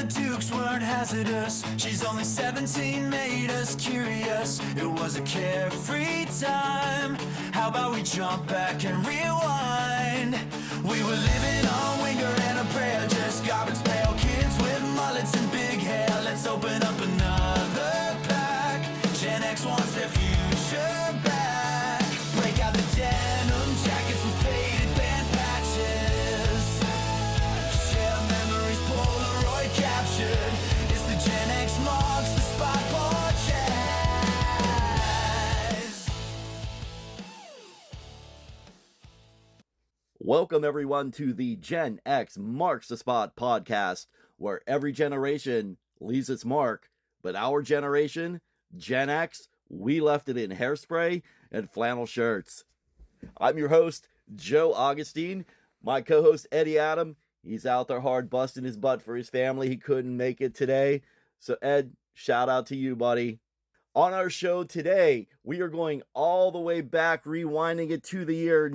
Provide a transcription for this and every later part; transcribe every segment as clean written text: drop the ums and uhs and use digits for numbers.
the Dukes weren't hazardous. She's only 17, made us curious. It was a carefree time. How about we jump back and rewind? We were living on Winger and a prayer, just garbage pail kids with mullets and big hair. Let's open up another pack. Gen X wants their future back. Break out the denim jackets and faded band patches. Share memories, Polaroid captured. It's the Gen X marks the spot podcast. Welcome everyone to the Gen X Marks the Spot podcast, where every generation leaves its mark, but our generation, Gen X, we left it in hairspray and flannel shirts. I'm your host, Joe Augustine. My co-host, Eddie Adam, he's out there hard busting his butt for his family. He couldn't make it today. So Ed, shout out to you, buddy. On our show today, we are going all the way back, rewinding it to the year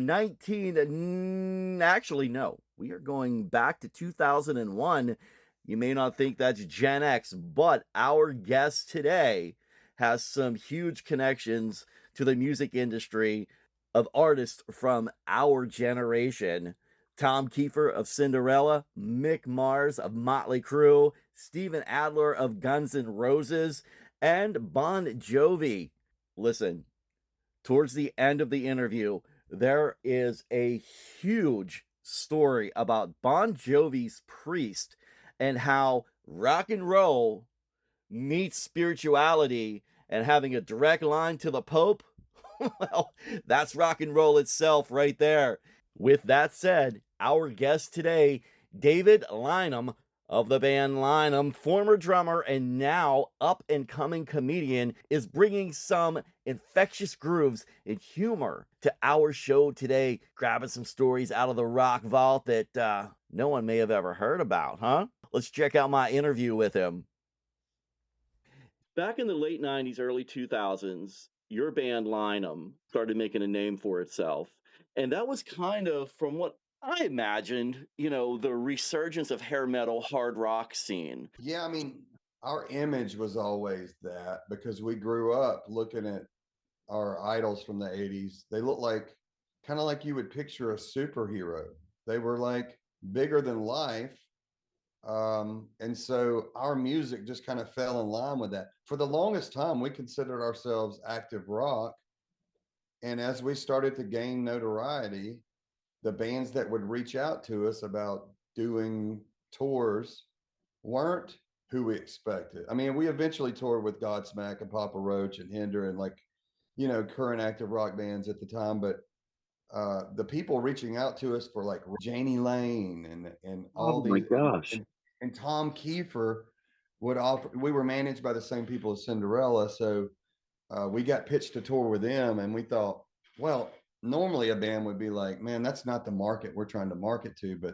we are going back to 2001. You may not think that's Gen X, but our guest today has some huge connections to the music industry of artists from our generation. Tom Keifer of Cinderella, Mick Mars of Motley Crue, Steven Adler of Guns N' Roses, and Bon Jovi. Listen, towards the end of the interview, there is a huge story about Bon Jovi's Priest and how rock and roll meets spirituality and having a direct line to the Pope. Well, that's rock and roll itself right there. With that said, our guest today, David Lynam of the band Lynam, former drummer and now up-and-coming comedian, is bringing some infectious grooves and humor to our show today, grabbing some stories out of the rock vault that no one may have ever heard about, huh? Let's check out my interview with him. Back in the late 90s, early 2000s, your band Lynam started making a name for itself. And that was kind of, from what I imagined, the resurgence of hair metal hard rock scene. Yeah, I mean, our image was always that because we grew up looking at our idols from the 80s. They looked kind of like you would picture a superhero. They were like bigger than life. And so our music just kind of fell in line with that. For the longest time, we considered ourselves active rock. And as we started to gain notoriety, the bands that would reach out to us about doing tours weren't who we expected. I mean, we eventually toured with Godsmack and Papa Roach and Hinder and current active rock bands at the time. But the people reaching out to us for like Janie Lane and all these, gosh. and Tom Keifer would offer. We were managed by the same people as Cinderella, so we got pitched to tour with them, and we thought, well, normally a band would be like, man, that's not the market we're trying to market to, but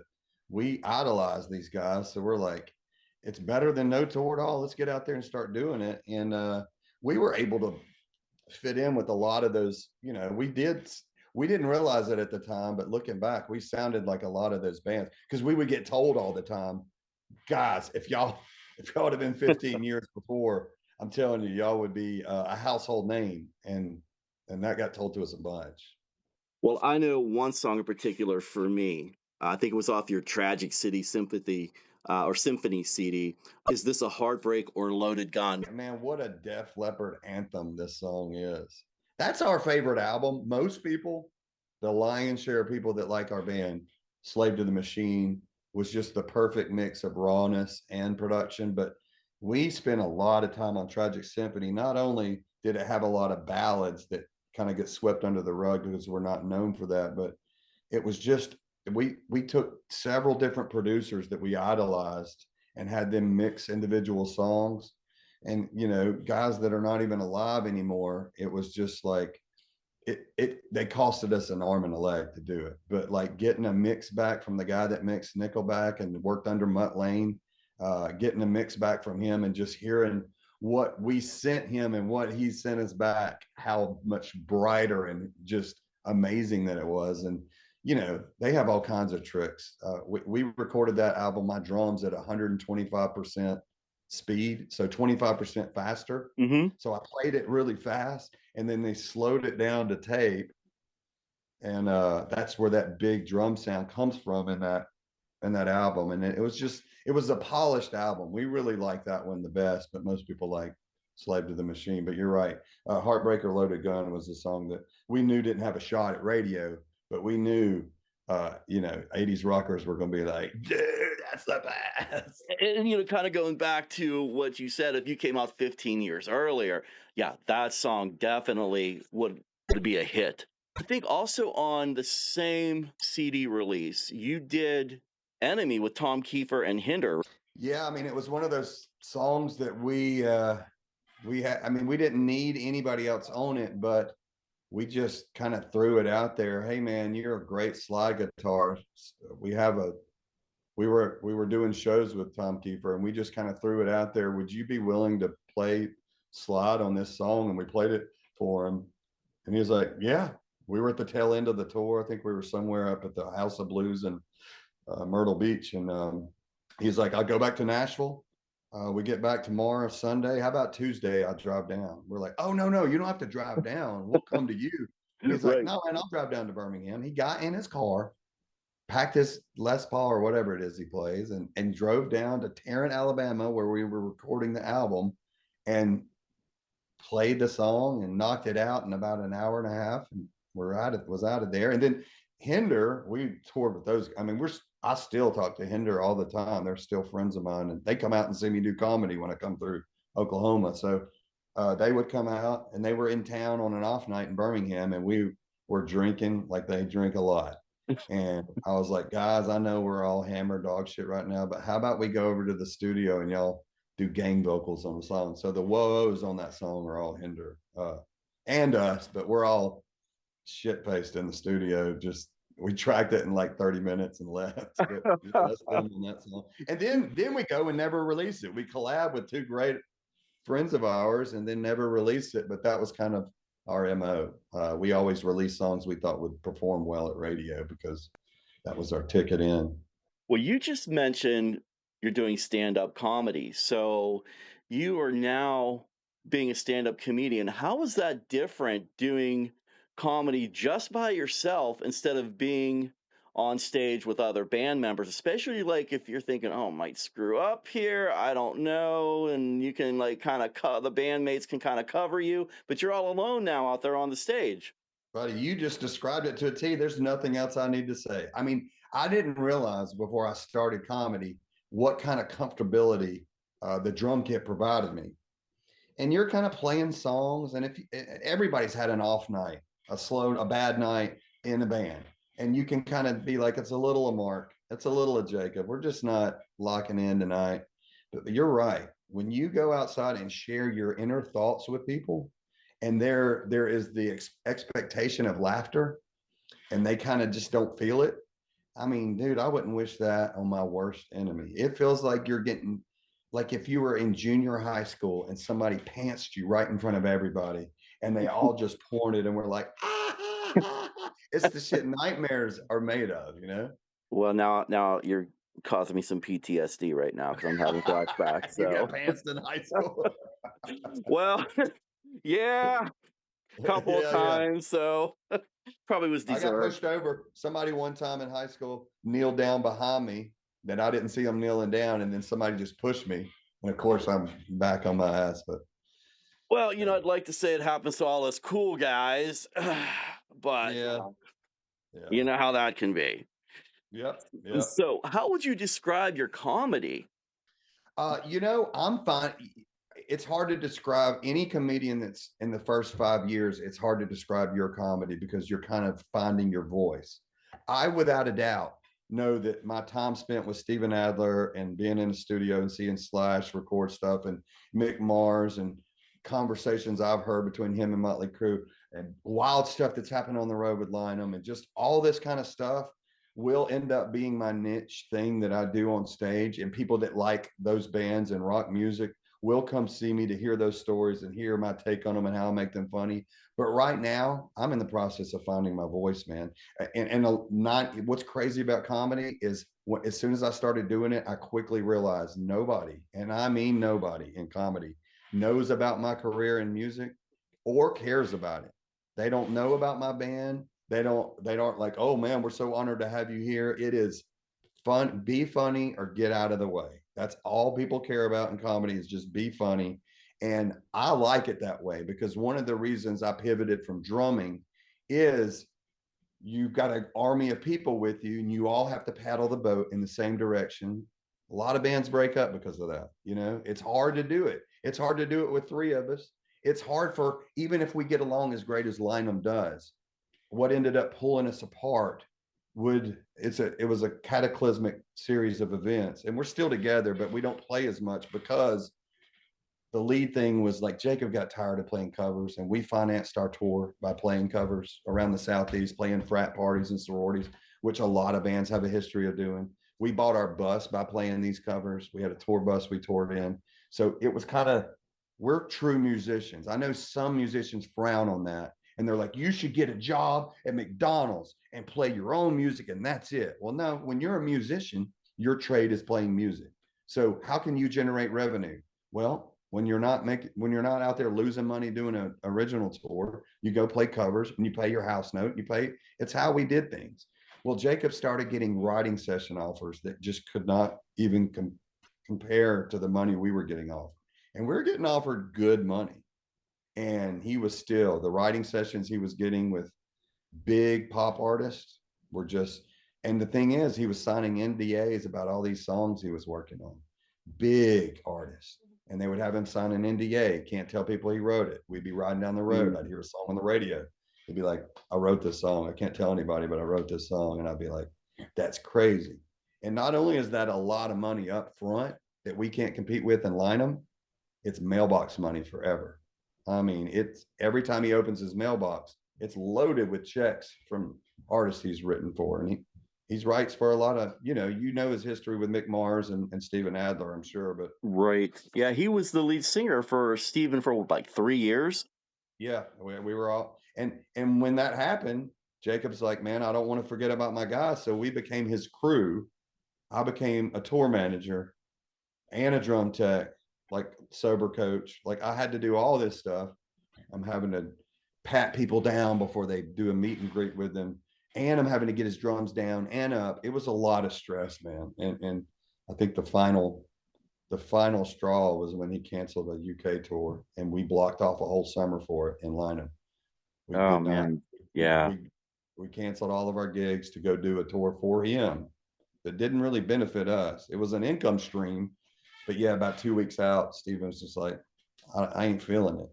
we idolize these guys, so we're like, it's better than no tour at all. Let's get out there and start doing it. And we were able to fit in with a lot of those. We didn't realize it at the time, but looking back, we sounded like a lot of those bands because we would get told all the time, guys, if y'all would have been 15 years before, I'm telling you, y'all would be a household name. And that got told to us a bunch. Well, I know one song in particular for me. I think it was off your Tragic City Sympathy or Symphony CD. Is This a Heartbreak or Loaded Gun? Man, what a Def Leppard anthem this song is. That's our favorite album. Most people, the lion's share of people that like our band, Slave to the Machine was just the perfect mix of rawness and production. But we spent a lot of time on Tragic Symphony. Not only did it have a lot of ballads that kind of get swept under the rug because we're not known for that, but it was just, we took several different producers that we idolized and had them mix individual songs, and guys that are not even alive anymore. It was just like they costed us an arm and a leg to do it, but like getting a mix back from the guy that mixed Nickelback and worked under Mutt Lange, getting a mix back from him and just hearing what we sent him and what he sent us back, how much brighter and just amazing that it was. And you know, they have all kinds of tricks. We recorded that album, my drums at 125% speed, so 25% faster. Mm-hmm. So I played it really fast, and then they slowed it down to tape, and that's where that big drum sound comes from in that album. And it was a polished album. We really like that one the best, but most people like Slave to the Machine. But you're right, Heartbreaker Loaded Gun was a song that we knew didn't have a shot at radio, but we knew you know, 80s rockers were going to be like, dude, that's the best. And you know, kind of going back to what you said, if you came out 15 years earlier, yeah, that song definitely would be a hit. I think also on the same CD release, you did Enemy with Tom Keifer and Hinder. Yeah, I mean, it was one of those songs that we had. I mean, we didn't need anybody else on it, but we just kind of threw it out there. Hey man, you're a great slide guitarist. We were doing shows with Tom Keifer, and we just kind of threw it out there. Would you be willing to play slide on this song? And we played it for him, and he was like, yeah. We were at the tail end of the tour. I think we were somewhere up at the House of Blues in Myrtle Beach, and he's like, I'll go back to Nashville. We get back tomorrow, Sunday. How about Tuesday? I'll drive down. We're like, oh, no, you don't have to drive down. We'll come to you. He's like, no, man, I'll drive down to Birmingham. He got in his car, packed his Les Paul or whatever it is he plays, and drove down to Tarrant, Alabama, where we were recording the album, and played the song and knocked it out in about an hour and a half. And was out of there. And then Hinder, we toured with those. I mean, I still talk to Hinder all the time. They're still friends of mine, and they come out and see me do comedy when I come through Oklahoma. So they would come out, and they were in town on an off night in Birmingham, and we were drinking like they drink a lot. And I was like, guys, I know we're all hammered dog shit right now, but how about we go over to the studio and y'all do gang vocals on the song? So the whoa-ohs on that song are all Hinder and us, but we're all shit faced in the studio. Just we tracked it in like 30 minutes and left. That's on that song. And then we go and never release it. We collab with two great friends of ours and then never released it. But that was kind of our MO. We always release songs we thought would perform well at radio because that was our ticket in. Well, you just mentioned you're doing stand-up comedy. So you are now being a stand-up comedian. How is that different doing comedy just by yourself instead of being on stage with other band members, especially like if you're thinking, oh, I might screw up here, I don't know, and you can like kind of the bandmates can kind of cover you, but you're all alone now out there on the stage. Buddy, you just described it to a T. There's nothing else I need to say. I mean, I didn't realize before I started comedy what kind of comfortability the drum kit provided me. And you're kind of playing songs, and if everybody's had an off night, a bad night in a band, and you can kind of be like, it's a little of Mark, it's a little of Jacob, we're just not locking in tonight. But you're right, when you go outside and share your inner thoughts with people, and there is the expectation of laughter, and they kind of just don't feel it. I mean, dude, I wouldn't wish that on my worst enemy. It feels like you're getting, like if you were in junior high school and somebody pantsed you right in front of everybody, and they all just pointed and were like, it's the shit nightmares are made of, you know? Well, now you're causing me some PTSD right now because I'm having flashbacks. So. You got pantsed in high school? Well, yeah, a couple of times. Yeah. So probably was deserved. I got pushed over. Somebody one time in high school kneeled down behind me that I didn't see them kneeling down, and then somebody just pushed me. And of course, I'm back on my ass, but. Well, you know, I'd like to say it happens to all us cool guys, but you know how that can be. Yep. So how would you describe your comedy? You know, I'm fine. It's hard to describe any comedian that's in the first 5 years. It's hard to describe your comedy because you're kind of finding your voice. I, without a doubt, know that my time spent with Steven Adler and being in the studio and seeing Slash record stuff and Mick Mars and conversations I've heard between him and Motley Crue and wild stuff that's happened on the road with Lynam and just all this kind of stuff will end up being my niche thing that I do on stage. And people that like those bands and rock music will come see me to hear those stories and hear my take on them and how I make them funny. But right now, I'm in the process of finding my voice, man. Not what's crazy about comedy is as soon as I started doing it, I quickly realized nobody, and I mean nobody in comedy, knows about my career in music or cares about it. They don't know about my band. They don't like, oh man, we're so honored to have you here. It is fun, be funny or get out of the way. That's all people care about in comedy is just be funny. And I like it that way because one of the reasons I pivoted from drumming is you've got an army of people with you and you all have to paddle the boat in the same direction. A lot of bands break up because of that. You know, it's hard to do it. It's hard to do it with three of us. It's hard for, even if we get along as great as Lynam does, what ended up pulling us apart it was a cataclysmic series of events, and we're still together, but we don't play as much because the lead thing was like Jacob got tired of playing covers, and we financed our tour by playing covers around the Southeast, playing frat parties and sororities, which a lot of bands have a history of doing. We bought our bus by playing these covers. We had a tour bus we toured in. So it was kind of, we're true musicians. I know some musicians frown on that and they're like, you should get a job at McDonald's and play your own music and that's it. Well, no, when you're a musician, your trade is playing music. So how can you generate revenue? Well, when you're not out there losing money doing an original tour, you go play covers and you pay your house note. It's how we did things. Well, Jacob started getting writing session offers that just could not even compare to the money we were getting offered. And we were getting offered good money. And he was still, the writing sessions he was getting with big pop artists were just, and the thing is, he was signing NDAs about all these songs he was working on. Big artists. And they would have him sign an NDA. Can't tell people he wrote it. We'd be riding down the road. I'd hear a song on the radio. He'd be like, I wrote this song. I can't tell anybody, but I wrote this song. And I'd be like, that's crazy. And not only is that a lot of money up front that we can't compete with and line them, it's mailbox money forever. I mean, it's every time he opens his mailbox, it's loaded with checks from artists he's written for. And he's writes for a lot of, you know his history with Mick Mars and Steven Adler, I'm sure. But Right. Yeah, he was the lead singer for Steven for like 3 years. yeah, we were all, and when that happened, Jacob's like, man, I don't want to forget about my guys. So we became his crew. I became a tour manager and a drum tech, like sober coach. Like I had to do all this stuff. I'm having to pat people down before they do a meet and greet with them. And I'm having to get his drums down and up. It was a lot of stress, man. And I think the final straw was when he canceled a UK tour and we blocked off a whole summer for it in Lynam. We Oh, did not, man. Yeah. we canceled all of our gigs to go do a tour for him that didn't really benefit us. It was an income stream, but yeah, about 2 weeks out, Steven was just like, I ain't feeling it.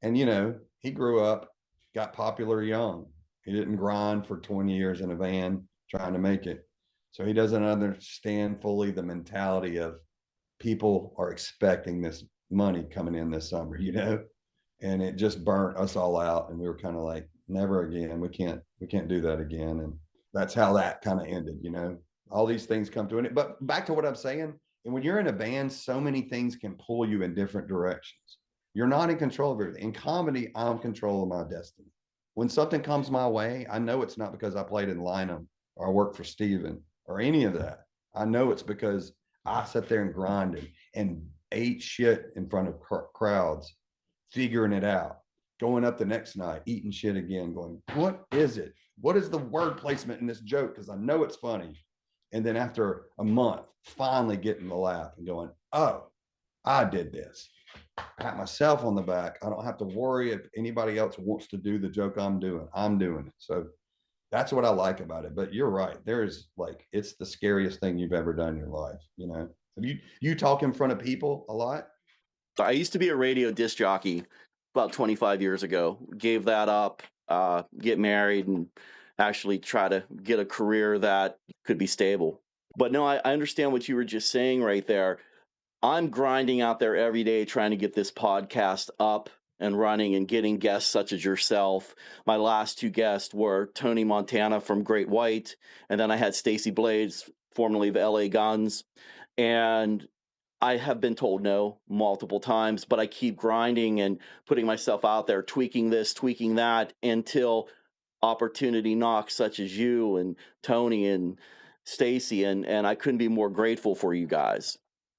And he grew up, got popular young. He didn't grind for 20 years in a van trying to make it. So he doesn't understand fully the mentality of people are expecting this money coming in this summer, and it just burnt us all out. And we were kind of like, never again. We can't do that again. And that's how that kind of ended, all these things come to an end. But back to what I'm saying, and when you're in a band, so many things can pull you in different directions. You're not in control of everything. In comedy, I'm in control of my destiny. When something comes my way, I know it's not because I played in Lynam or I worked for Steven or any of that. I know it's because I sat there and grinded and ate shit in front of crowds, figuring it out, going up the next night, eating shit again, going, what is it? What is the word placement in this joke? Because I know it's funny. And then after a month, finally getting the laugh and going, oh, I did this. Pat myself on the back. I don't have to worry if anybody else wants to do the joke I'm doing. I'm doing it. So that's what I like about it. But you're right. There's it's the scariest thing you've ever done in your life. Have you talk in front of people a lot? I used to be a radio disc jockey about 25 years ago. Gave that up, get married, and actually try to get a career that could be stable. But no, I understand what you were just saying right there. I'm grinding out there every day trying to get this podcast up and running and getting guests such as yourself. My last two guests were Tony Montana from Great White, and then I had Stacey Blades, formerly of LA Guns. And I have been told no multiple times, but I keep grinding and putting myself out there, tweaking this, tweaking that until opportunity knocks, such as you and Tony and Stacy, and I couldn't be more grateful for you guys.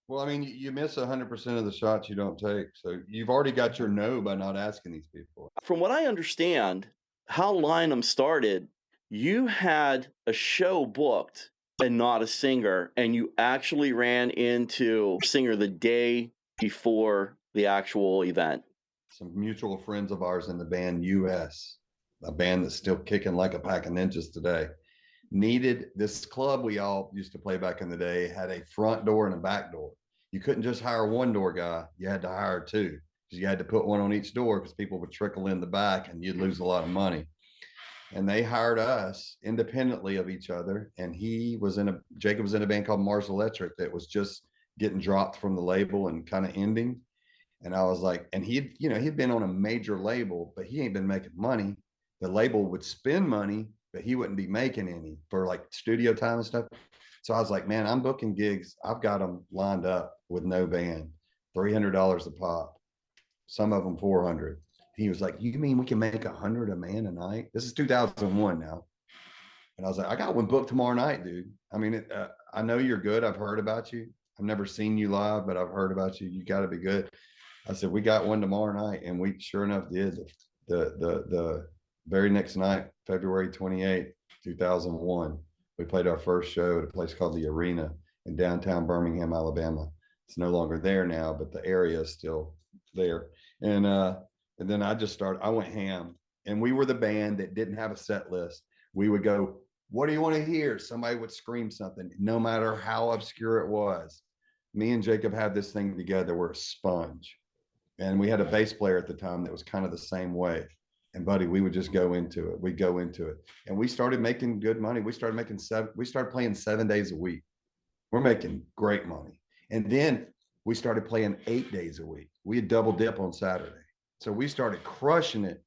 Well, I mean, you miss 100% of the shots you don't take. So you've already got your no by not asking these people. From what I understand, how Lynam started, you had a show booked and not a singer, and you actually ran into a singer the day before the actual event. Some mutual friends of ours in the band US, a band that's still kicking like a pack of ninjas today, needed this club we all used to play back in the day, had a front door and a back door. You couldn't just hire one door guy, you had to hire two, because you had to put one on each door because people would trickle in the back and you'd lose a lot of money. And they hired us independently of each other. And Jacob was in a band called Mars Electric that was just getting dropped from the label and kind of ending. And I was like, and he'd been on a major label, but he ain't been making money. The label would spend money, but he wouldn't be making any for like studio time and stuff. So I was like, man, I'm booking gigs. I've got them lined up with no band, $300 a pop, some of them 400. He was like, you mean we can make 100 a man a night? This is 2001 now. And I was like, I got one booked tomorrow night, dude. I mean, I know you're good. I've heard about you. I've never seen you live, but I've heard about you. You got to be good. I said, we got one tomorrow night. And we sure enough did. The very next night, February 28th, 2001, we played our first show at a place called the Arena in downtown Birmingham, Alabama. It's no longer there now, but the area is still there. And then I went ham. And we were the band that didn't have a set list. We would go, what do you want to hear? Somebody would scream something, no matter how obscure it was. Me and Jacob had this thing together. We're a sponge. And we had a bass player at the time that was kind of the same way. And buddy, we would just go into it. We'd go into it. And we started making good money. We started playing 7 days a week. We're making great money. And then we started playing 8 days a week. We had double dip on Saturday. So we started crushing it.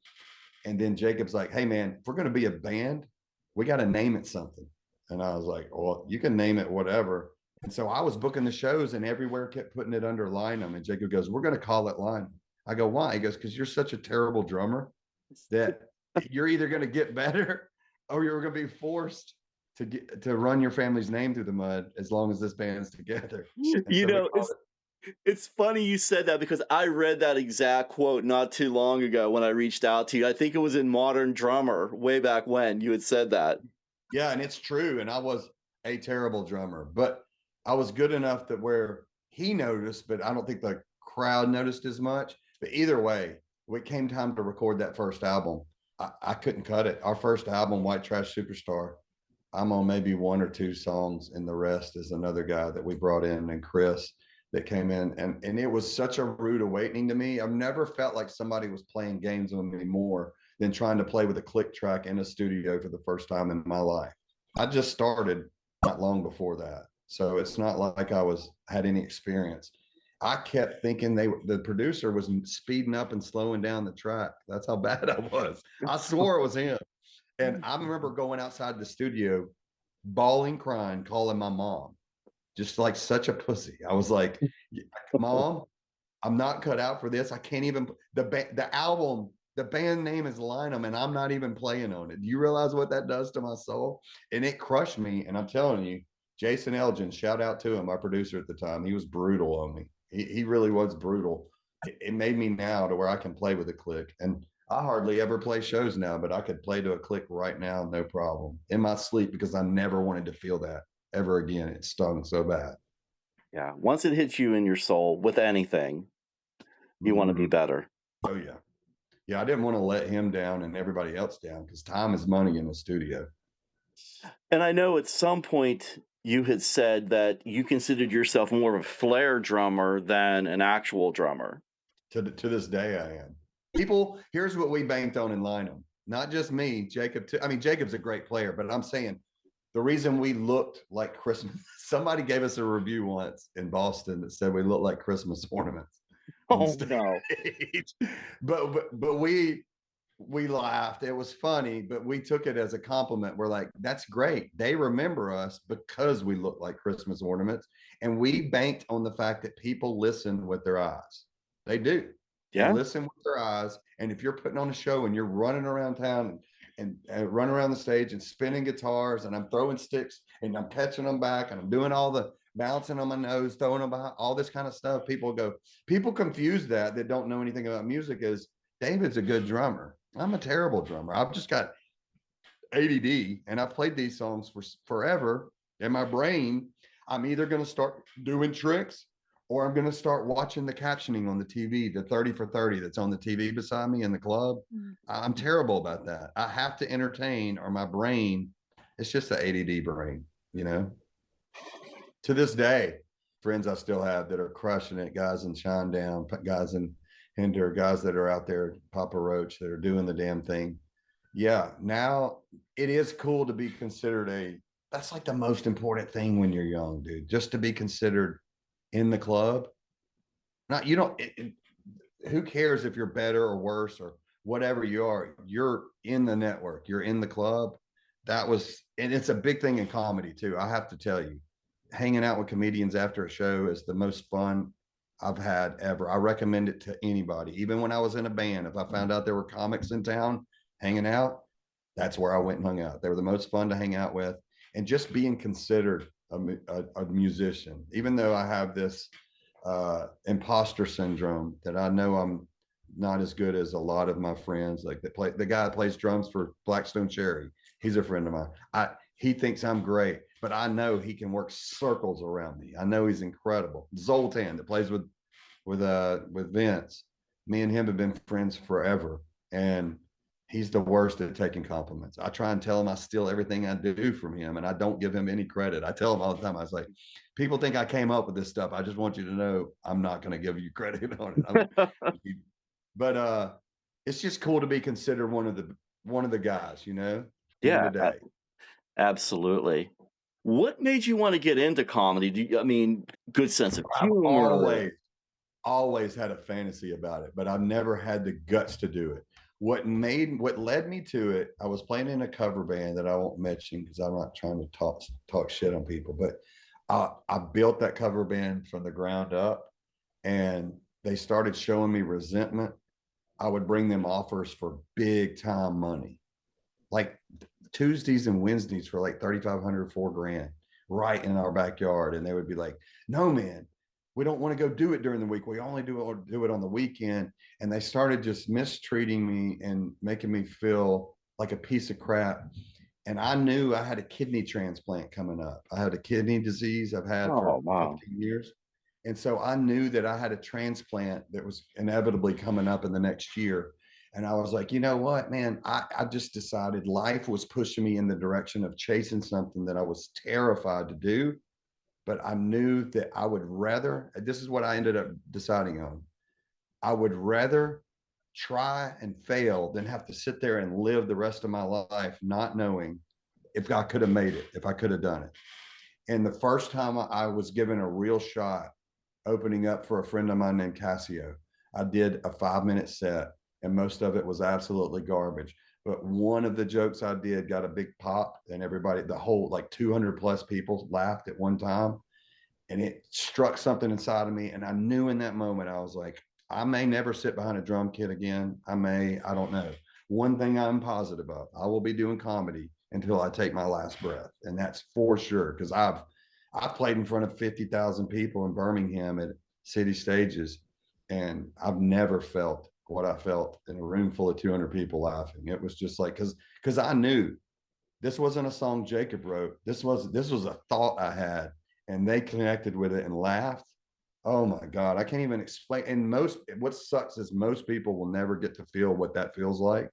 And then Jacob's like, hey man, if we're going to be a band, we got to name it something. And I was like, well, you can name it whatever. And so I was booking the shows and everywhere kept putting it under Lynam. And Jacob goes, we're going to call it Lynam. I go, why? He goes, because you're such a terrible drummer that you're either going to get better or you're going to be forced to run your family's name through the mud as long as this band's together. It's funny you said that because I read that exact quote not too long ago when I reached out to you. I think it was in Modern Drummer way back when you had said that. Yeah, and it's true. And I was a terrible drummer, but I was good enough that where he noticed, but I don't think the crowd noticed as much. But either way, when it came time to record that first album, I couldn't cut it. Our first album, White Trash Superstar, I'm on maybe one or two songs, and the rest is another guy that we brought in, and Chris, that came in. And it was such a rude awakening to me. I've never felt like somebody was playing games with me more than trying to play with a click track in a studio for the first time in my life. I just started not long before that. So it's not like I had any experience. I kept thinking the producer was speeding up and slowing down the track. That's how bad I was. I swore it was him. And I remember going outside the studio, bawling, crying, calling my mom, just like such a pussy. I was like, Mom, I'm not cut out for this. I can't even, the album, the band name is Lynam, and I'm not even playing on it. Do you realize what that does to my soul? And it crushed me. And I'm telling you, Jason Elgin, shout out to him, our producer at the time. He was brutal on me. He really was brutal. It made me now to where I can play with a click. And I hardly ever play shows now, but I could play to a click right now, no problem, in my sleep, because I never wanted to feel that ever again. It stung so bad. Yeah. Once it hits you in your soul with anything, you want to be better. Oh, yeah. Yeah, I didn't want to let him down and everybody else down because time is money in the studio. And I know at some point you had said that you considered yourself more of a flair drummer than an actual drummer. To this day, I am. People, here's what we banked on in Lynam. Not just me, Jacob too. I mean, Jacob's a great player, but I'm saying the reason we looked like Christmas, somebody gave us a review once in Boston that said we looked like Christmas ornaments. Oh, no. But we we laughed. It was funny, but we took it as a compliment. We're like, that's great. They remember us because we look like Christmas ornaments. And we banked on the fact that people listen with their eyes. They do. They Yeah. listen with their eyes. And if you're putting on a show and you're running around town and running around the stage and spinning guitars and I'm throwing sticks and I'm catching them back and I'm doing all the bouncing on my nose, throwing them behind, all this kind of stuff, people confuse that don't know anything about music as David's a good drummer. I'm a terrible drummer. I've just got ADD and I've played these songs for forever. In my brain, I'm either going to start doing tricks or I'm going to start watching the captioning on the TV, the 30 for 30 that's on the TV beside me in the club. I'm terrible about that. I have to entertain or my brain, it's just the ADD brain, you know? To this day, friends I still have that are crushing it, guys in Shinedown, guys in Hinder, guys that are out there, Papa Roach, that are doing the damn thing. Yeah, now it is cool to be considered that's like the most important thing when you're young, dude, just to be considered in the club. Not, you don't, who cares if you're better or worse or whatever you are, you're in the network, you're in the club. And it's a big thing in comedy too. I have to tell you, hanging out with comedians after a show is the most fun I've had ever. I recommend it to anybody. Even when I was in a band, if I found out there were comics in town hanging out, that's where I went and hung out. They were the most fun to hang out with. And just being considered a musician, even though I have this imposter syndrome that I know I'm not as good as a lot of my friends. Like the guy that plays drums for Blackstone Cherry, he's a friend of mine. He thinks I'm great, but I know he can work circles around me. I know he's incredible. Zoltan that plays with Vince, me and him have been friends forever, and he's the worst at taking compliments. I try and tell him I steal everything I do from him, and I don't give him any credit. I tell him all the time, I was like, people think I came up with this stuff. I just want you to know I'm not going to give you credit on it. But it's just cool to be considered one of the guys, you know, in Yeah, the day. absolutely. What made you want to get into comedy? I mean, good sense of I've humor. always had a fantasy about it, but I've never had the guts to do it. What led me to it, I was playing in a cover band that I won't mention because I'm not trying to talk shit on people, but I built that cover band from the ground up, and they started showing me resentment. I would bring them offers for big time money, like Tuesdays and Wednesdays for like 3,500, $4,000 right in our backyard. And they would be like, no, man, we don't want to go do it during the week. We only do it on the weekend. And they started just mistreating me and making me feel like a piece of crap. And I knew I had a kidney transplant coming up. I had a kidney disease I've had for Oh, wow. 15 years. And so I knew that I had a transplant that was inevitably coming up in the next year. And I was like, you know what, man, I just decided life was pushing me in the direction of chasing something that I was terrified to do. But I knew that I would rather, this is what I ended up deciding on. I would rather try and fail than have to sit there and live the rest of my life not knowing if I could have made it, if I could have done it. And the first time I was given a real shot opening up for a friend of mine named Cassio, I did a 5-minute set, and most of it was absolutely garbage. But one of the jokes I did got a big pop, and everybody, the whole like 200 plus people laughed at one time, and it struck something inside of me. And I knew in that moment, I was like, I may never sit behind a drum kit again. I don't know. One thing I'm positive of, I will be doing comedy until I take my last breath. And that's for sure. Cause I've played in front of 50,000 people in Birmingham at city stages, and I've never felt what I felt in a room full of 200 people laughing. It was just like, cause I knew this wasn't a song Jacob wrote. This was a thought I had, and they connected with it and laughed. Oh my God, I can't even explain. And what sucks is most people will never get to feel what that feels like.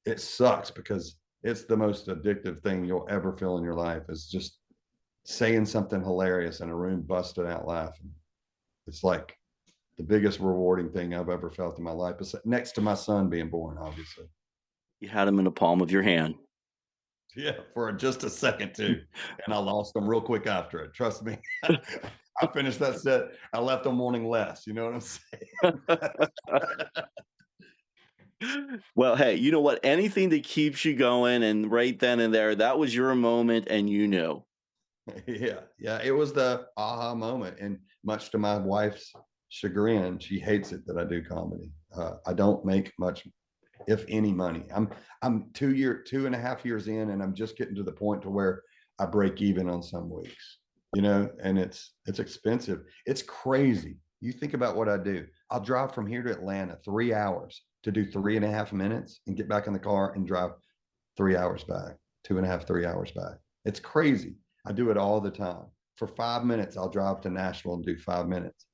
It sucks because it's the most addictive thing you'll ever feel in your life, is just saying something hilarious and a room busted out laughing. It's like the biggest rewarding thing I've ever felt in my life, next to my son being born, obviously. You had him in the palm of your hand. Yeah, for just a second too. And I lost them real quick after it. Trust me. I finished that set. I left them wanting less. You know what I'm saying? Well, hey, you know what? Anything that keeps you going, and right then and there, that was your moment, and you knew. Yeah, yeah, it was the aha moment, and much to my wife's chagrin, she hates it that I do comedy. I don't make much, if any, money. I'm 2.5 years in, and I'm just getting to the point to where I break even on some weeks, and it's expensive. It's crazy. You think about what I do. I'll drive from here to Atlanta 3 hours to do 3.5 minutes and get back in the car and drive 3 hours back, 2.5, 3 hours back. It's crazy. I do it all the time. For 5 minutes, I'll drive to Nashville and do 5 minutes.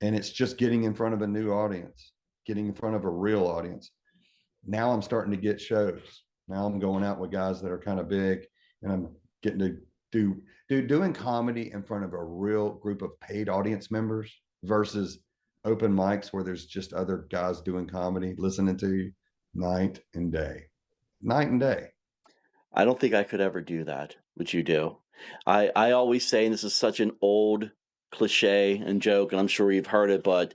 And it's just getting in front of a new audience, getting in front of a real audience. Now I'm starting to get shows. Now I'm going out with guys that are kind of big, and I'm getting to doing comedy in front of a real group of paid audience members versus open mics where there's just other guys doing comedy, listening to you night and day, night and day. I don't think I could ever do that, which you do. I always say, and this is such an old cliche and joke, and I'm sure you've heard it, but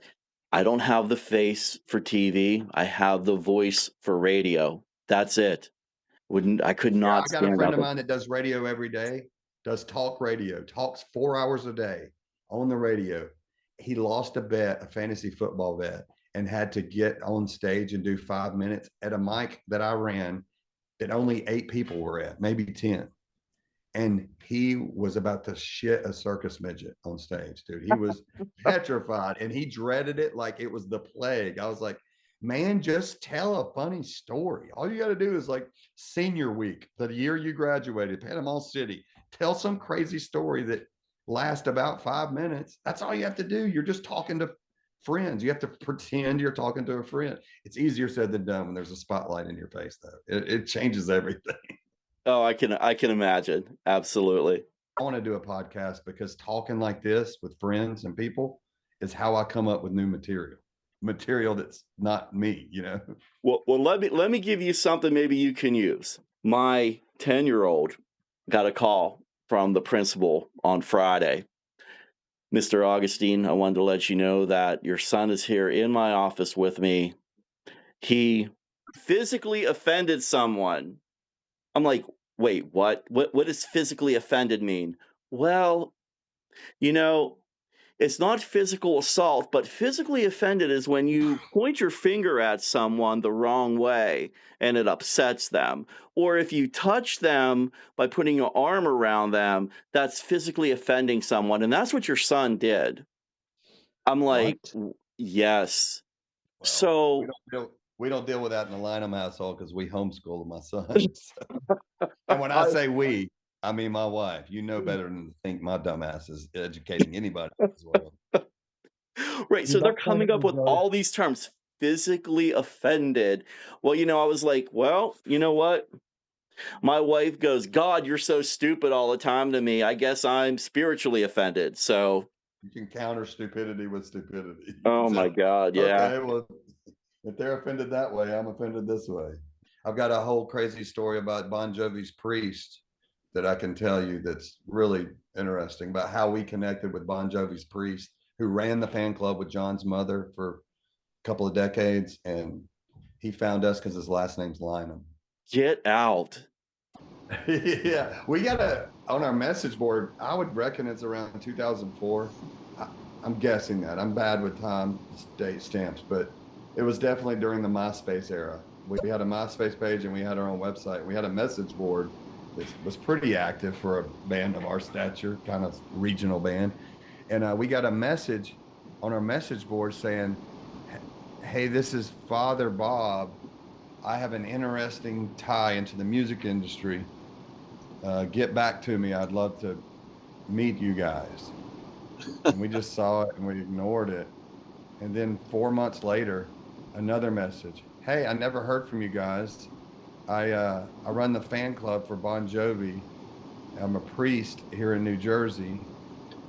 I don't have the face for TV. I have the voice for radio. That's it. I could Yeah, not I got a stand friend up. of mine that does radio every day, does talk radio, talks 4 hours a day on the radio. He lost a bet, a fantasy football bet, and had to get on stage and do 5 minutes at a mic that I ran that only 8 people were at, maybe 10. And he was about to shit a circus midget on stage, dude. He was petrified, and he dreaded it like it was the plague. I was like, man, just tell a funny story. All you got to do is like senior week, the year you graduated, Panama City, tell some crazy story that lasts about 5 minutes. That's all you have to do. You're just talking to friends. You have to pretend you're talking to a friend. It's easier said than done when there's a spotlight in your face, though. It changes everything. Oh, I can imagine. Absolutely. I want to do a podcast because talking like this with friends and people is how I come up with new material that's not me. Well, let me give you something maybe you can use. My 10-year-old got a call from the principal on Friday. Mr. Augustine, I wanted to let you know that your son is here in my office with me. He physically offended someone. I'm like, wait, what? What does physically offended mean? Well, you know, it's not physical assault, but physically offended is when you point your finger at someone the wrong way and it upsets them. Or if you touch them by putting your arm around them, that's physically offending someone. And that's what your son did. I'm like, What? yes. Well, we So, don't deal we don't deal with that in the Lynam household because we homeschool my son. And when I say we, I mean my wife. You know better than to think my dumbass is educating anybody as well. right. Dude, So they're that's funny, coming up with bro. all these terms, physically offended. Well, I was like, well, you know what? My wife goes, God, you're so stupid all the time to me. I guess I'm spiritually offended. So, You can counter stupidity with stupidity. You can oh my say, God. Yeah. okay, well, if they're offended that way, I'm offended this way. I've got a whole crazy story about Bon Jovi's priest that I can tell you that's really interesting about how we connected with Bon Jovi's priest, who ran the fan club with John's mother for a couple of decades. And he found us because his last name's Lynam. Get out. Yeah, we got on our message board. I would reckon it's around 2004. I'm guessing that. I'm bad with time date stamps, but it was definitely during the MySpace era. We had a MySpace page and we had our own website. We had a message board that was pretty active for a band of our stature, kind of regional band. And we got a message on our message board saying, hey, this is Father Bob. I have an interesting tie into the music industry. Get back to me. I'd love to meet you guys. And we just saw it and we ignored it. And then 4 months later, another message. Hey, I never heard from you guys. I run the fan club for Bon Jovi. I'm a priest here in New Jersey,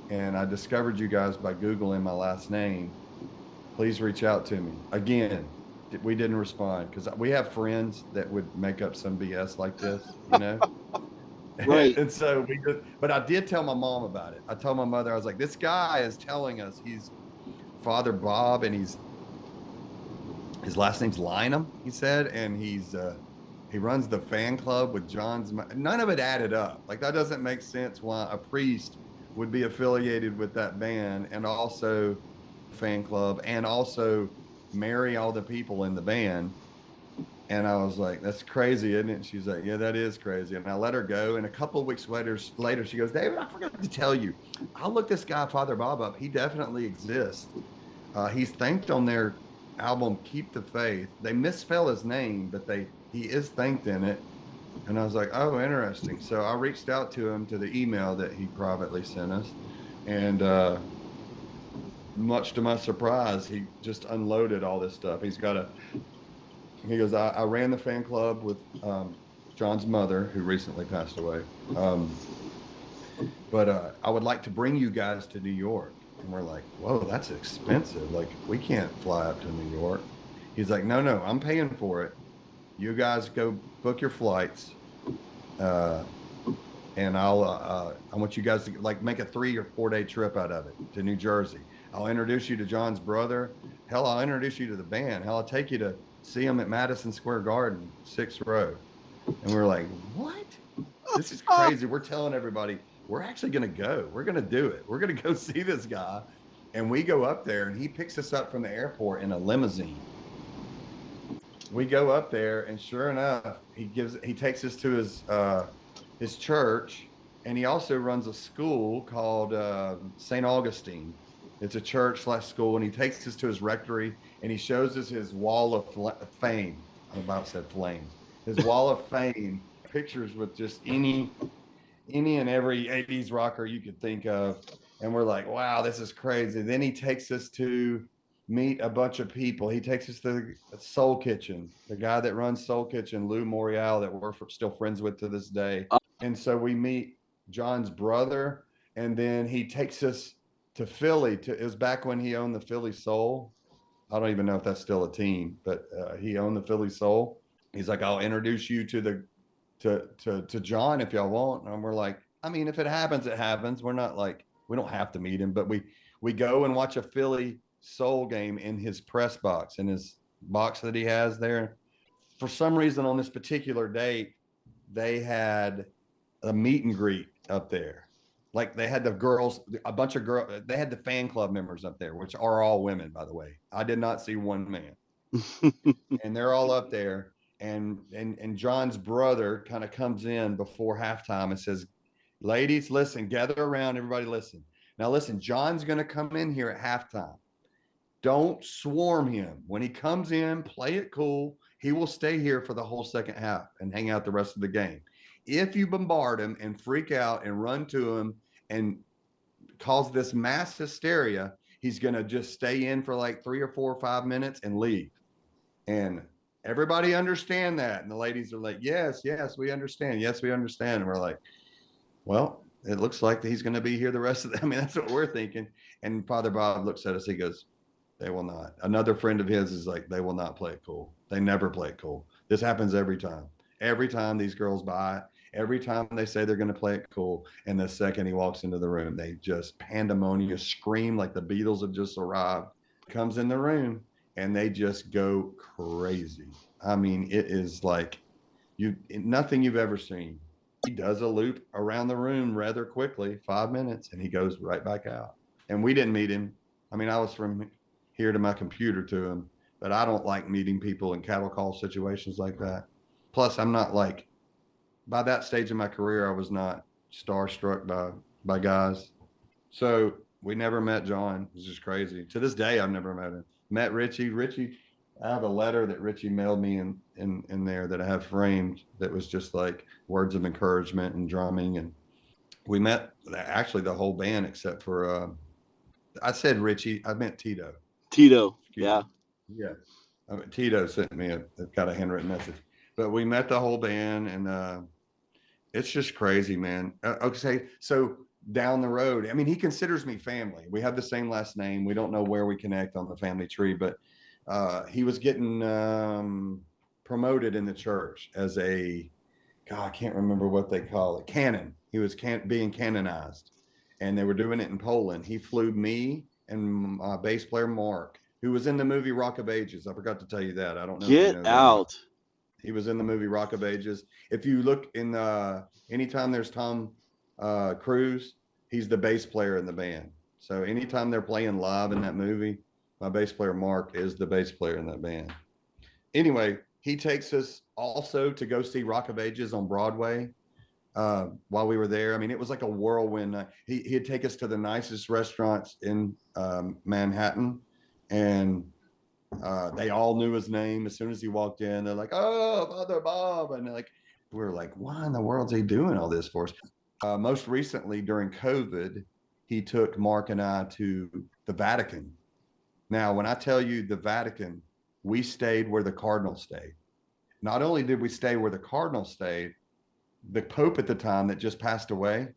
and I discovered you guys by Googling my last name. Please reach out to me. Again, we didn't respond because we have friends that would make up some BS like this. Right. And so but I did tell my mom about it. I told my mother, I was like, this guy is telling us he's Father Bob and he's his last name's Lynam, he said, and he runs the fan club with John's. None of it added up. Like, that doesn't make sense why a priest would be affiliated with that band and also fan club and also marry all the people in the band. And I was like, that's crazy, isn't it? And she's like, yeah, that is crazy. And I let her go. And a couple of weeks later, she goes, David, I forgot to tell you, I'll look this guy, Father Bob, up. He definitely exists. He's thanked on their album, Keep the Faith. They misspell his name, but he is thanked in it. And I was like, oh, interesting. So I reached out to him to the email that he privately sent us. And much to my surprise, he just unloaded all this stuff. He goes, I ran the fan club with John's mother, who recently passed away. But I would like to bring you guys to New York. And we're like, whoa, that's expensive. Like, we can't fly up to New York. He's like, no, I'm paying for it. You guys go book your flights. And I want you guys to like make a 3 or 4 day trip out of it to New Jersey. I'll introduce you to John's brother. Hell, I'll introduce you to the band. Hell, I'll take you to see him at Madison Square Garden, 6th row. And we're like, what? This is crazy. We're telling everybody, we're actually going to go. We're going to do it. We're going to go see this guy. And we go up there, and he picks us up from the airport in a limousine. We go up there, and sure enough, he takes us to his church, and he also runs a school called St. Augustine. It's a church/school, and he takes us to his rectory, and he shows us his wall of fame. I about said flame. His wall of fame, pictures with just any and every 80s rocker you could think of. And we're like, wow, this is crazy. Then he takes us to meet a bunch of people. He takes us to Soul Kitchen, the guy that runs Soul Kitchen, Lou Morial, that we're still friends with to this day. And so we meet John's brother, and then he takes us to Philly. It was back when he owned the Philly Soul. I don't even know if that's still a team, but he owned the Philly Soul. He's like, I'll introduce you to John if y'all want. And we're like, I mean, if it happens, it happens. We're not like, we don't have to meet him, but we go and watch a Philly Soul game in his press box, in his box that he has there. For some reason on this particular date, they had a meet and greet up there. Like, they had the girls, a bunch of girls, they had the fan club members up there, which are all women, by the way. I did not see one man. And they're all up there. And John's brother kind of comes in before halftime and says, ladies, listen, gather around, everybody listen. Now listen, John's going to come in here at halftime. Don't swarm him. When he comes in, play it cool. He will stay here for the whole second half and hang out the rest of the game. If you bombard him and freak out and run to him and cause this mass hysteria, he's going to just stay in for like 3 or 4 or 5 minutes and leave. And everybody understand that. And the ladies are like, yes, we understand. Yes, we understand. And we're like, well, it looks like he's going to be here the rest of the, I mean, that's what we're thinking. And Father Bob looks at us. He goes, they will not. Another friend of his is like, they will not play it cool. They never play it cool. This happens every time. Every time these girls buy it, every time they say they're going to play it cool. And the second he walks into the room, they just pandemonium, scream like the Beatles have just arrived. Comes in the room and they just go crazy. I mean, it is like nothing you've ever seen. He does a loop around the room rather quickly, 5 minutes, and he goes right back out. And we didn't meet him. I mean, I was from here to my computer to him, but I don't like meeting people in cattle call situations like that. Plus, I'm not like, by that stage in my career, I was not starstruck by guys. So we never met John. It was just crazy. To this day, I've never met him. Met Richie. I have a letter that Richie mailed me in there that I have framed that was just like words of encouragement and drumming. And we met actually the whole band except for, I said Richie, I meant Tito. Yeah. Yeah. I mean, Tito sent me got a handwritten message. But we met the whole band, and it's just crazy, man. Okay, so down the road, I mean, he considers me family. We have the same last name. We don't know where we connect on the family tree, but he was getting promoted in the church as I can't remember what they call it, canon. He was being canonized, and they were doing it in Poland. He flew me and my bass player Mark who was in the movie Rock of Ages. I forgot to tell you that. I don't know if you Get know that. out. He was in the movie Rock of Ages. If you look in anytime there's Tom Cruise, he's the bass player in the band. So anytime they're playing live in that movie, my bass player Mark is the bass player in that band. Anyway, he takes us also to go see Rock of Ages on Broadway while we were there. I mean, it was like a whirlwind. He'd take us to the nicest restaurants in Manhattan, and they all knew his name as soon as he walked in. They're like, "Oh, Father Bob," and we were like, "Why in the world is he doing all this for us?" Most recently, during COVID, he took Mark and I to the Vatican. Now, when I tell you the Vatican, we stayed where the Cardinal stayed. Not only did we stay where the Cardinal stayed, the Pope at the time that just passed away,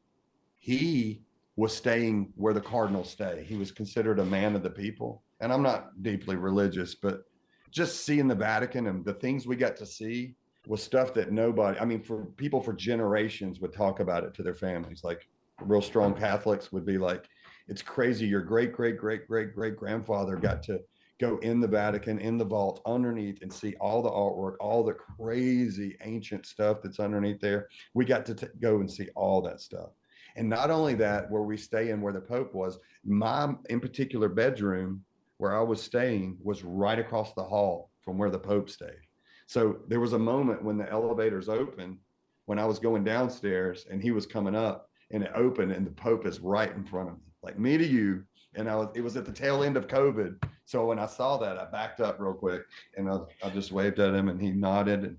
he was staying where the Cardinals stay. He was considered a man of the people. And I'm not deeply religious, but just seeing the Vatican and the things we got to see was stuff that nobody, I mean, for people for generations would talk about it to their families. Like real strong Catholics would be like, it's crazy. Your great, great, great, great, great grandfather got to go in the Vatican, in the vault underneath and see all the artwork, all the crazy ancient stuff that's underneath there. We got to go and see all that stuff. And not only that, where we stay in where the Pope was, my in particular bedroom where I was staying was right across the hall from where the Pope stayed. So there was a moment when the elevators opened, when I was going downstairs and he was coming up, and it opened and the Pope is right in front of me, like me to you. And it was at the tail end of COVID. So when I saw that, I backed up real quick and I just waved at him and he nodded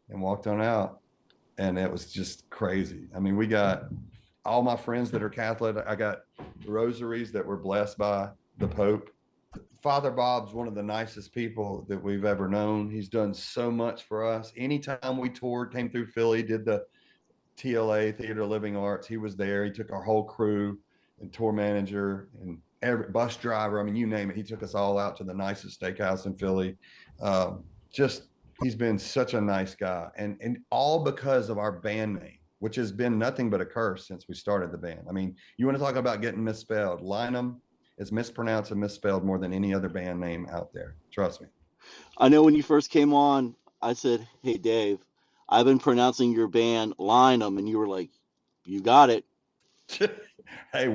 and walked on out. And it was just crazy. I mean, we got all my friends that are Catholic. I got rosaries that were blessed by the Pope. Father Bob's one of the nicest people that we've ever known. He's done so much for us. Anytime we toured, came through Philly, did the TLA, Theater of Living Arts, he was there. He took our whole crew and tour manager and every bus driver. I mean, you name it. He took us all out to the nicest steakhouse in Philly. He's been such a nice guy, and all because of our band name, which has been nothing but a curse since we started the band. I mean, you want to talk about getting misspelled. Lynam is mispronounced and misspelled more than any other band name out there. Trust me. I know when you first came on, I said, "Hey, Dave, I've been pronouncing your band Lynam," and you were like, "You got it." Hey,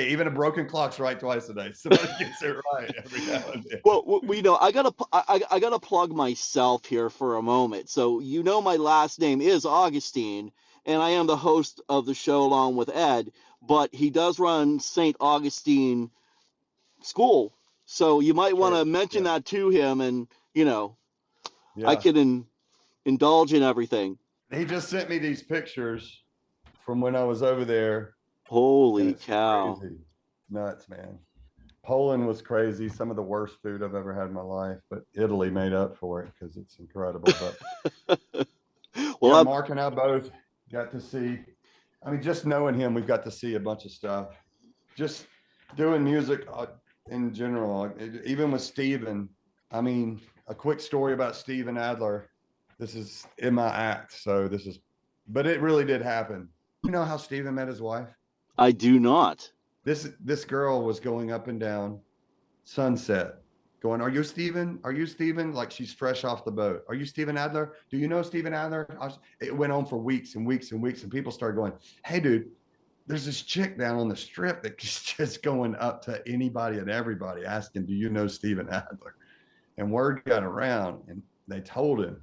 even a broken clock's right twice a day. Somebody gets it right every now and then. Well, I gotta plug myself here for a moment. So my last name is Augustine, and I am the host of the show along with Ed. But he does run St. Augustine School, so you might want to mention that to him, and I can indulge in everything. He just sent me these pictures from when I was over there. Holy cow. Crazy. Nuts, man. Poland was crazy. Some of the worst food I've ever had in my life, but Italy made up for it because it's incredible. But well, Mark and I both got to see, I mean, just knowing him, we've got to see a bunch of stuff. Just doing music in general, even with Steven. I mean, a quick story about Steven Adler. This is in my act, but it really did happen. You know how Steven met his wife? I do not. This girl was going up and down Sunset, going, "Are you Steven? Are you Steven?" Like she's fresh off the boat. "Are you Steven Adler? Do you know Steven Adler?" It went on for weeks and weeks and weeks, and people started going, "Hey, dude, there's this chick down on the strip that's just going up to anybody and everybody asking, 'Do you know Steven Adler?'" And word got around, and they told him,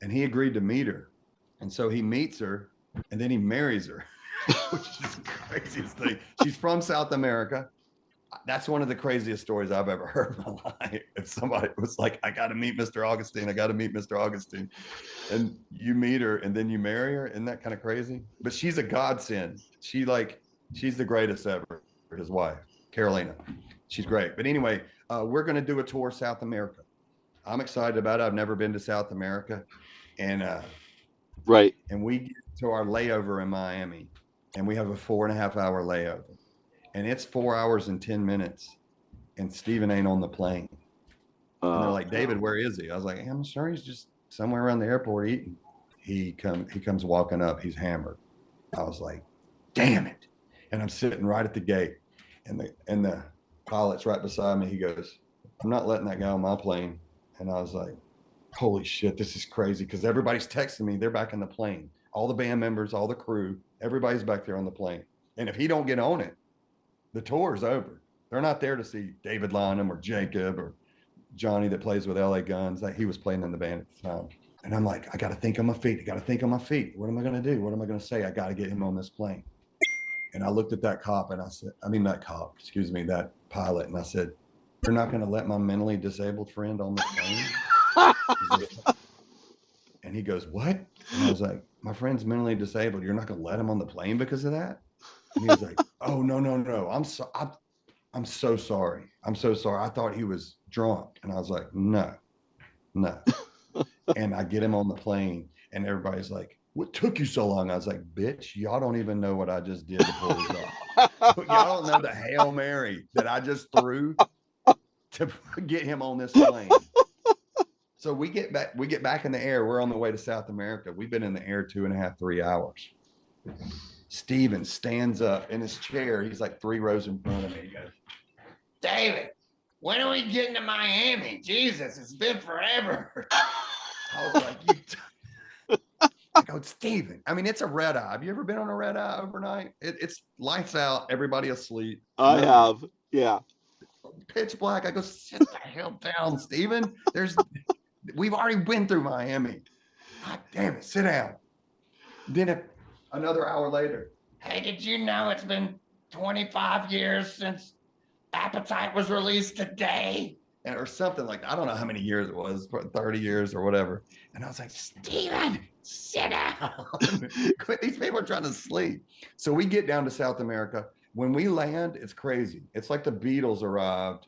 and he agreed to meet her. And so he meets her, and then he marries her. Which is the craziest thing. She's from South America. That's one of the craziest stories I've ever heard in my life. If somebody was like, "I got to meet Mr. Augustine. I got to meet Mr. Augustine." And you meet her and then you marry her. Isn't that kind of crazy? But she's a godsend. She's the greatest ever, his wife, Carolina. She's great. But anyway, we're going to do a tour South America. I'm excited about it. I've never been to South America. And right. And we get to our layover in Miami. And we have a 4.5-hour layover, and it's 4 hours and 10 minutes, and Steven ain't on the plane. And they're like, "David, where is he?" I was like, "I'm sure he's just somewhere around the airport eating." He comes walking up. He's hammered. I was like, "Damn it!" And I'm sitting right at the gate, and the pilot's right beside me. He goes, I'm not letting that guy on my plane. And I was like, holy shit, this is crazy. Because everybody's texting me. They're back in the plane. All the band members, all the crew, everybody's back there on the plane. And if he don't get on it, the tour is over. They're not there to see David Lynam or Jacob or Johnny that plays with LA Guns. He was playing in the band at the time. And I'm like, I got to think on my feet. I got to think on my feet. What am I going to do? What am I going to say? I got to get him on this plane. And I looked at that cop and I said, that pilot. And I said, you're not going to let my mentally disabled friend on the plane? And he goes, what? And I was like, my friend's mentally disabled. You're not going to let him on the plane because of that? And he was like, oh, no. I'm so sorry. I'm so sorry. I thought he was drunk. And I was like, no. And I get him on the plane and everybody's like, what took you so long? I was like, bitch, y'all don't even know what I just did to pull this off. Y'all don't know the Hail Mary that I just threw to get him on this plane. So we get back in the air. We're on the way to South America. We've been in the air 2.5, 3 hours. Steven stands up in his chair. He's like 3 rows in front of me. He goes, David, when are we getting to Miami? Jesus, it's been forever. I was like, I go, Steven. I mean, it's a red eye. Have you ever been on a red eye overnight? It's lights out, everybody asleep. I have, yeah. Pitch black. I go, sit the hell down, Steven. We've already been through Miami. God damn it, sit down. Then another hour later, hey, did you know it's been 25 years since Appetite was released today? Or something like that. I don't know how many years it was, 30 years or whatever. And I was like, Steven, sit down. These people are trying to sleep. So we get down to South America. When we land, it's crazy. It's like the Beatles arrived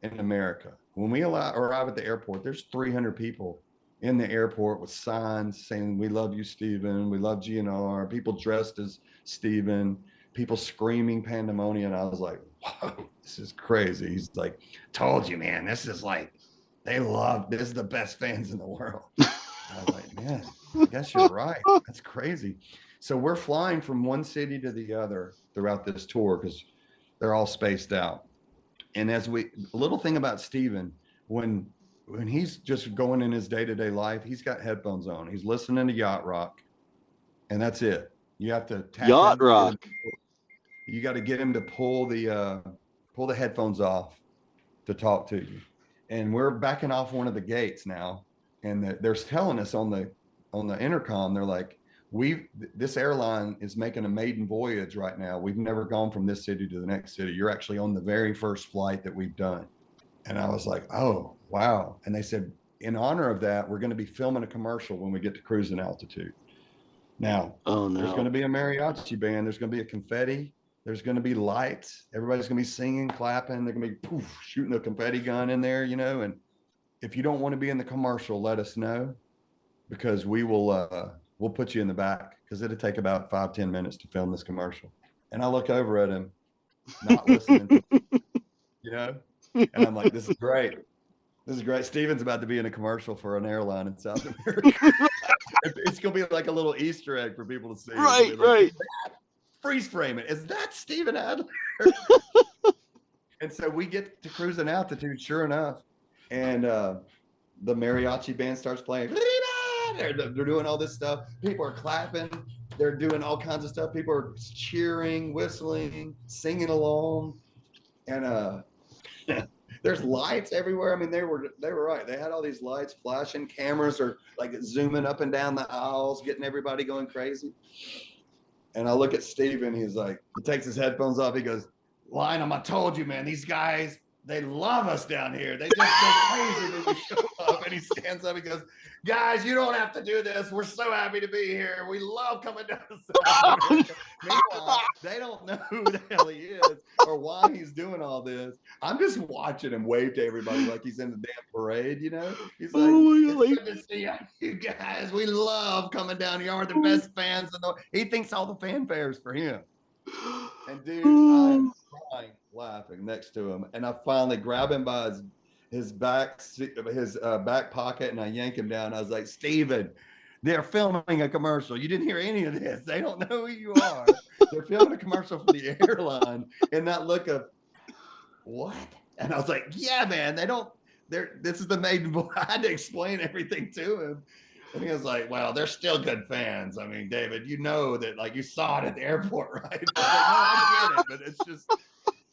in America. When we arrive at the airport, there's 300 people in the airport with signs saying, we love you, Steven. We love GNR. People dressed as Steven. People screaming pandemonium. I was like, whoa, this is crazy. He's like, told you, man, this is the best fans in the world. I was like, man, I guess you're right. That's crazy. So we're flying from one city to the other throughout this tour because they're all spaced out. And a little thing about Steven, when he's just going in his day-to-day life, he's got headphones on. He's listening to yacht rock, and that's it. You have to tap yacht rock. You got to get him to pull the headphones off to talk to you. And we're backing off one of the gates now, and they're telling us on the intercom, they're like, this airline is making a maiden voyage right now. We've never gone from this city to the next city. You're actually on the very first flight that we've done. And I was like, oh, wow. And they said, in honor of that, we're going to be filming a commercial when we get to cruising altitude. Now, there's going to be a mariachi band. There's going to be a confetti. There's going to be lights. Everybody's going to be singing, clapping. They're going to be poof, shooting a confetti gun in there, and if you don't want to be in the commercial, let us know, because we'll put you in the back, because it'll take about 5-10 minutes to film this commercial. And I look over at him, not listening to him, and I'm like, this is great. This is great. Steven's about to be in a commercial for an airline in South America. It's going to be like a little Easter egg for people to see. Right. Freeze frame it. Is that Steven Adler? And so we get to cruising altitude, sure enough. And the mariachi band starts playing. They're doing all this stuff. People are clapping. They're doing all kinds of stuff. People are cheering, whistling, singing along. And there's lights everywhere. I mean, they were right. They had all these lights flashing. Cameras are like zooming up and down the aisles, getting everybody going crazy. And I look at Steven. He's like, he takes his headphones off. He goes, Lynam, I told you, man, these guys, they love us down here. They just go crazy when we show up. And he stands up. He goes, guys, you don't have to do this. We're so happy to be here. We love coming down to South America. Meanwhile, they don't know who the hell he is or why he's doing all this. I'm just watching him wave to everybody like he's in the damn parade, He's like, it's good to see you guys. We love coming down here. You're the best fans in the world. He thinks all the fanfare is for him. And dude, I'm crying, laughing next to him. And I finally grab him by his back pocket, and I yank him down. I was like, Steven, they're filming a commercial. You didn't hear any of this. They don't know who you are. They're filming a commercial for the airline. And that look of, what? And I was like, yeah, man, this is the maiden voice. I had to explain everything to him. And he was like, well, they're still good fans. I mean, David, you know that, like, you saw it at the airport, right? I was like, no, I get it,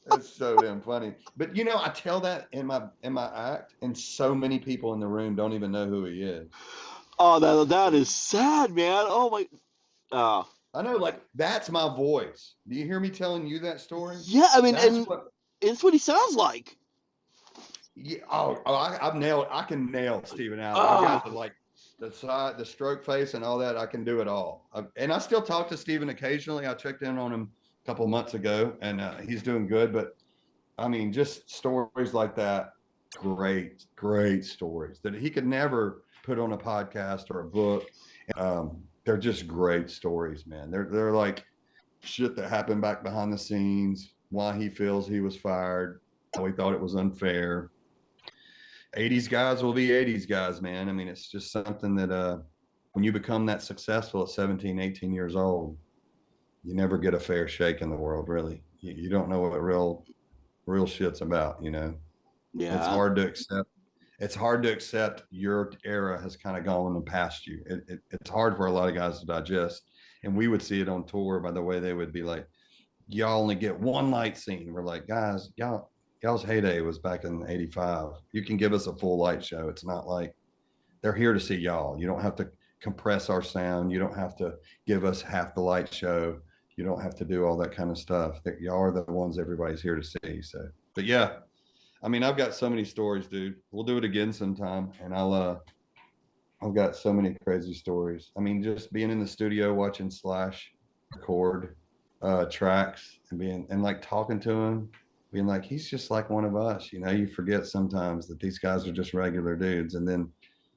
but it's so damn funny. But you know, I tell that in my act, and so many people in the room don't even know who he is. Oh, that is sad, man. Oh my. I know, like, that's my voice. Do you hear me telling you that story? Yeah, I mean, That's and what. it's what he sounds like. Yeah. I've nailed. I can nail Steven Adler. I've got the stroke face and all that. I can do it all. And I still talk to Steven occasionally. I checked in on him a couple of months ago, and he's doing good. But I mean, just stories like that, great stories that he could never put on a podcast or a book. They're just great stories, man. They're like shit that happened back behind the scenes, why he feels he was fired, how he thought it was unfair. 80s guys will be 80s guys, man. I mean, it's just something that when you become that successful at 17, 18 years old, you never get a fair shake in the world, really. You don't know what real shit's about, you know. Yeah. It's hard to accept. It's hard to accept your era has kind of gone and past you. It's hard for a lot of guys to digest. And we would see it on tour by the way they would be like, y'all only get one light scene. We're like, guys, y'all's heyday was back in 85. You can give us a full light show. It's not like they're here to see y'all. You don't have to compress our sound. You don't have to give us half the light show. You don't have to do all that kind of stuff. Y'all are the ones everybody's here to see. So, but yeah, I mean, I've got so many stories, dude. We'll do it again sometime, and I've got so many crazy stories. I mean, just being in the studio watching Slash record tracks and like talking to him, being like, he's just like one of us. You know, you forget sometimes that these guys are just regular dudes. And then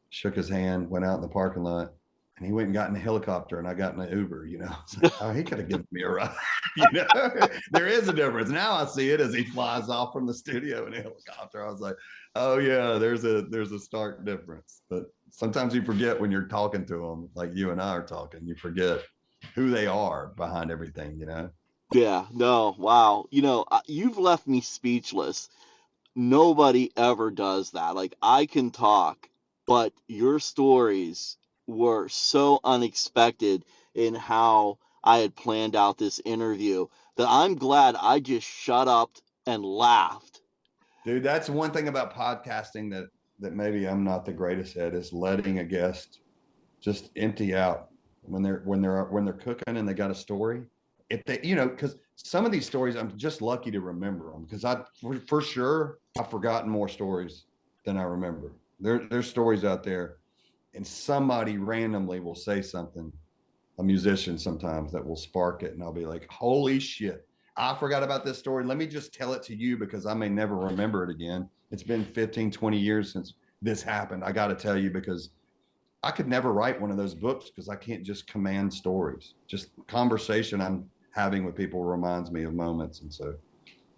shook his hand, went out in the parking lot, and he went and got in a helicopter, and I got in an Uber. You know, it's like, oh, he could have given me a ride. You know, there is a difference. Now I see it as he flies off from the studio in a helicopter. I was like, oh yeah, there's a stark difference. But sometimes you forget when you're talking to them, like you and I are talking, you forget who they are behind everything, you know? Yeah, no, wow. You know, you've left me speechless. Nobody ever does that. Like, I can talk, but your stories were so unexpected in how I had planned out this interview that I'm glad I just shut up and laughed. Dude, that's one thing about podcasting that maybe I'm not the greatest at, is letting a guest just empty out when they're cooking and they got a story. If they, you know, because some of these stories I'm just lucky to remember them, because for sure I've forgotten more stories than I remember. There's stories out there, and somebody randomly will say something, a musician sometimes, that will spark it, and I'll be like, holy shit, I forgot about this story. Let me just tell it to you because I may never remember it again. It's been 15, 20 years since this happened. I got to tell you, because I could never write one of those books because I can't just command stories. Just conversation I'm having with people reminds me of moments. And so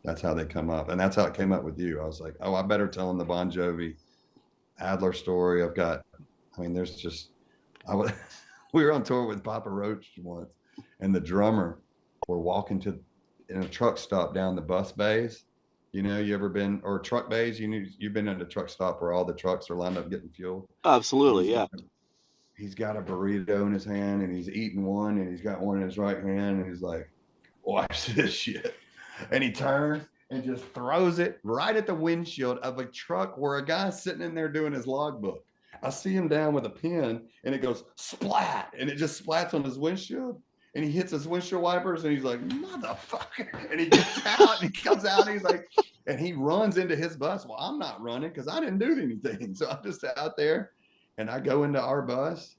that's how they come up. And that's how it came up with you. I was like, oh, I better tell them the Bon Jovi Adler story. There's just, we were on tour with Papa Roach once, and the drummer, we're walking in a truck stop down the bus bays. You know, you ever been, or truck bays? You've been in a truck stop where all the trucks are lined up getting fuel. Absolutely, yeah. He's got a burrito in his hand, and he's eating one, and he's got one in his right hand, and he's like, watch this shit. And he turns and just throws it right at the windshield of a truck where a guy's sitting in there doing his logbook. I see him down with a pen, and it goes splat, and it just splats on his windshield. And he hits his windshield wipers, and he's like, motherfucker. And he gets out, and he comes out, and he's like, and he runs into his bus. Well, I'm not running because I didn't do anything. So I'm just out there, and I go into our bus,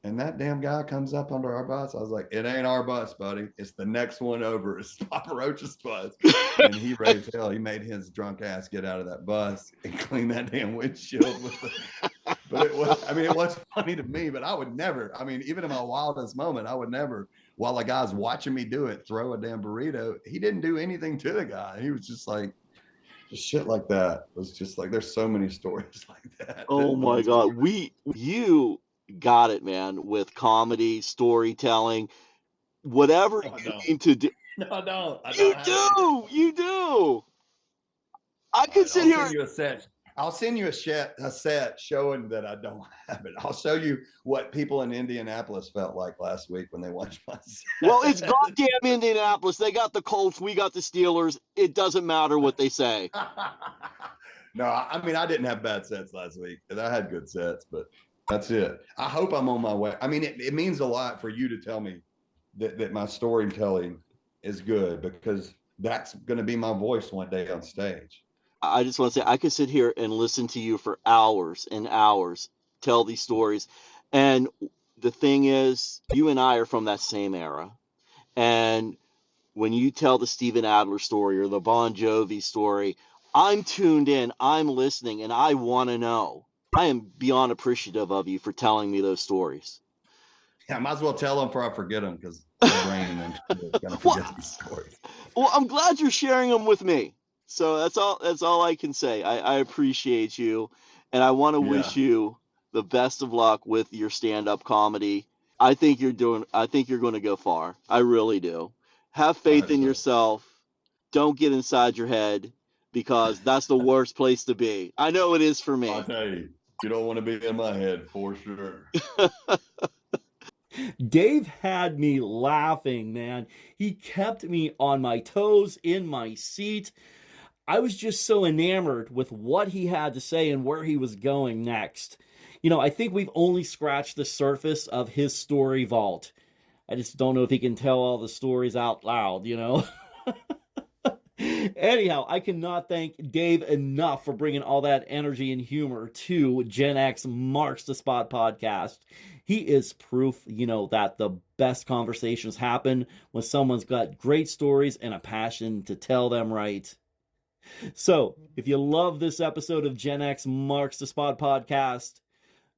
and that damn guy comes up under our bus. I was like, it ain't our bus, buddy. It's the next one over. It's Papa Roach's bus. And he raised hell. He made his drunk ass get out of that bus and clean that damn windshield with it. But it was funny to me, but I would never, even in my wildest moment, I would never, while a guy's watching me do it, throw a damn burrito. He didn't do anything to the guy. He was just like, just shit like that. It was just like, there's so many stories like that. Oh my God. You got it, man, with comedy, storytelling, whatever you need to do. No, I don't. You do. I could sit I'll here. send you a set. I'll send you a set showing that I don't have it. I'll show you what people in Indianapolis felt like last week when they watched my set. Well, it's goddamn Indianapolis. They got the Colts. We got the Steelers. It doesn't matter what they say. No, I mean, I didn't have bad sets last week, and I had good sets, but that's it. I hope I'm on my way. I mean, it means a lot for you to tell me that my storytelling is good, because that's going to be my voice one day on stage. I just want to say I could sit here and listen to you for hours and hours, tell these stories. And the thing is, you and I are from that same era. And when you tell the Steven Adler story or the Bon Jovi story, I'm tuned in, I'm listening, and I want to know. I am beyond appreciative of you for telling me those stories. Yeah, I might as well tell them before I forget them, because my brain is going to forget these stories. Well, I'm glad you're sharing them with me. So that's all I can say. I appreciate you, and I want to wish you the best of luck with your stand-up comedy. I think you're going to go far. I really do. Have faith in yourself. Don't get inside your head, because that's the worst place to be. I know it is for me. I'll tell you, you don't want to be in my head for sure. Dave had me laughing, man. He kept me on my toes, in my seat. I was just so enamored with what he had to say and where he was going next. You know, I think we've only scratched the surface of his story vault. I just don't know if he can tell all the stories out loud, you know? Anyhow, I cannot thank Dave enough for bringing all that energy and humor to Gen X Marks the Spot podcast. He is proof, you know, that the best conversations happen when someone's got great stories and a passion to tell them right. So, if you love this episode of Gen X Marks the Spot podcast,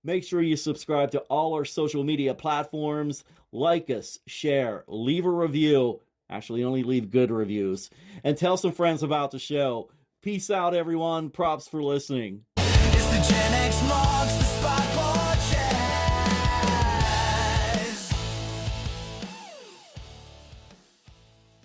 make sure you subscribe to all our social media platforms, like us, share, leave a review. Actually, only leave good reviews. And tell some friends about the show. Peace out, everyone. Props for listening. It's the Gen X Marks